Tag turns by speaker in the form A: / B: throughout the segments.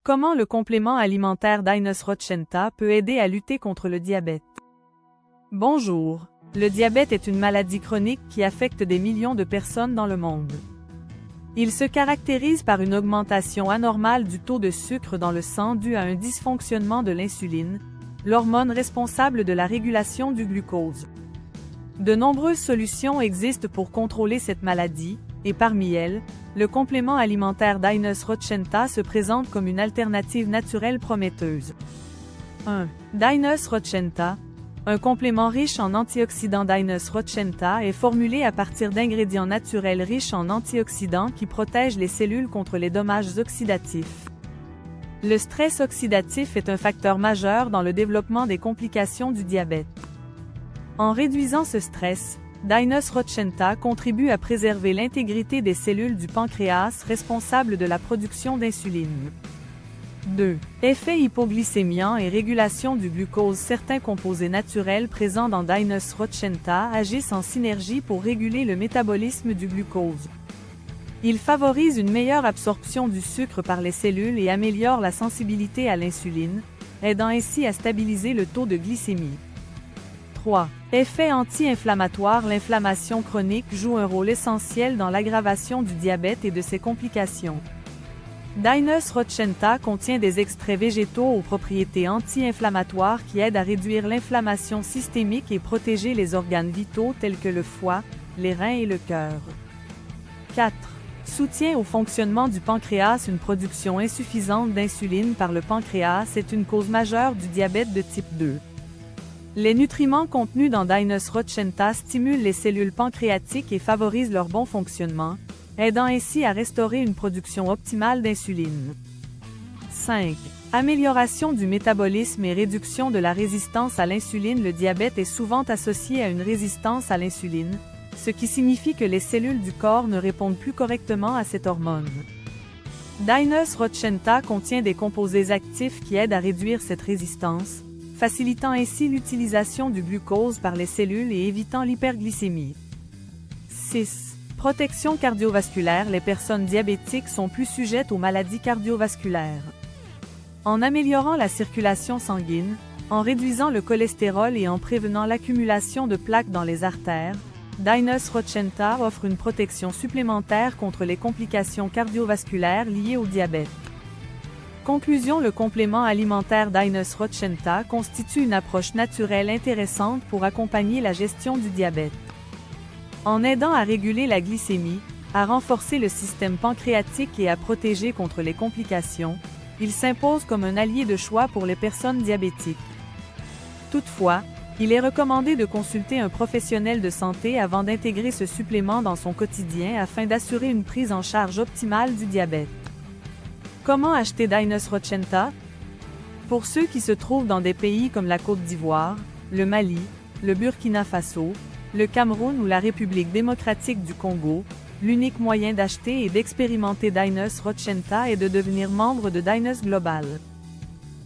A: Comment le complément alimentaire d'Inus Rochenta peut aider à lutter contre le diabète? Bonjour. Le diabète est une maladie chronique qui affecte des millions de personnes dans le monde. Il se caractérise par une augmentation anormale du taux de sucre dans le sang dû à un dysfonctionnement de l'insuline, l'hormone responsable de la régulation du glucose. De nombreuses solutions existent pour contrôler cette maladie, et parmi elles, le complément alimentaire d'Inus Rochenta se présente comme une alternative naturelle prometteuse. 1. d'Inus Rochenta. Un complément riche en antioxydants d'Inus Rochenta est formulé à partir d'ingrédients naturels riches en antioxydants qui protègent les cellules contre les dommages oxydatifs. Le stress oxydatif est un facteur majeur dans le développement des complications du diabète. En réduisant ce stress, d'Inus Rochenta contribue à préserver l'intégrité des cellules du pancréas responsables de la production d'insuline. 2. Effet hypoglycémiant et régulation du glucose. Certains composés naturels présents dans d'Inus Rochenta agissent en synergie pour réguler le métabolisme du glucose. Ils favorisent une meilleure absorption du sucre par les cellules et améliorent la sensibilité à l'insuline, aidant ainsi à stabiliser le taux de glycémie. 3. Effet anti-inflammatoire. L'inflammation chronique joue un rôle essentiel dans l'aggravation du diabète et de ses complications. d'Inus Rochenta contient des extraits végétaux aux propriétés anti-inflammatoires qui aident à réduire l'inflammation systémique et protéger les organes vitaux tels que le foie, les reins et le cœur. 4. Soutien au fonctionnement du pancréas. Une production insuffisante d'insuline par le pancréas est une cause majeure du diabète de type 2. Les nutriments contenus dans d'Inus Rochenta stimulent les cellules pancréatiques et favorisent leur bon fonctionnement, aidant ainsi à restaurer une production optimale d'insuline. 5. Amélioration du métabolisme et réduction de la résistance à l'insuline. Le diabète est souvent associé à une résistance à l'insuline, ce qui signifie que les cellules du corps ne répondent plus correctement à cette hormone. d'Inus Rochenta contient des composés actifs qui aident à réduire cette résistance, facilitant ainsi l'utilisation du glucose par les cellules et évitant l'hyperglycémie. 6. Protection cardiovasculaire. Les personnes diabétiques sont plus sujettes aux maladies cardiovasculaires. En améliorant la circulation sanguine, en réduisant le cholestérol et en prévenant l'accumulation de plaques dans les artères, d'Inus Rochenta offre une protection supplémentaire contre les complications cardiovasculaires liées au diabète. Conclusion. Le complément alimentaire d'Inus Rochenta constitue une approche naturelle intéressante pour accompagner la gestion du diabète. En aidant à réguler la glycémie, à renforcer le système pancréatique et à protéger contre les complications, il s'impose comme un allié de choix pour les personnes diabétiques. Toutefois, il est recommandé de consulter un professionnel de santé avant d'intégrer ce supplément dans son quotidien afin d'assurer une prise en charge optimale du diabète. Comment acheter d'Inus Rochenta? Pour ceux qui se trouvent dans des pays comme la Côte d'Ivoire, le Mali, le Burkina Faso, le Cameroun ou la République démocratique du Congo, l'unique moyen d'acheter et d'expérimenter d'Inus Rochenta est de devenir membre de d'Inus Global.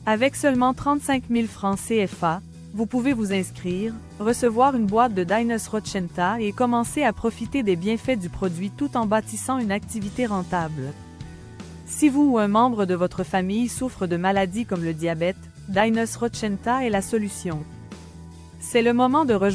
A: Avec seulement 35 000 francs CFA, vous pouvez vous inscrire, recevoir une boîte de d'Inus Rochenta et commencer à profiter des bienfaits du produit tout en bâtissant une activité rentable. Si vous ou un membre de votre famille souffre de maladies comme le diabète, d'Inus Rochenta est la solution. C'est le moment de rejoindre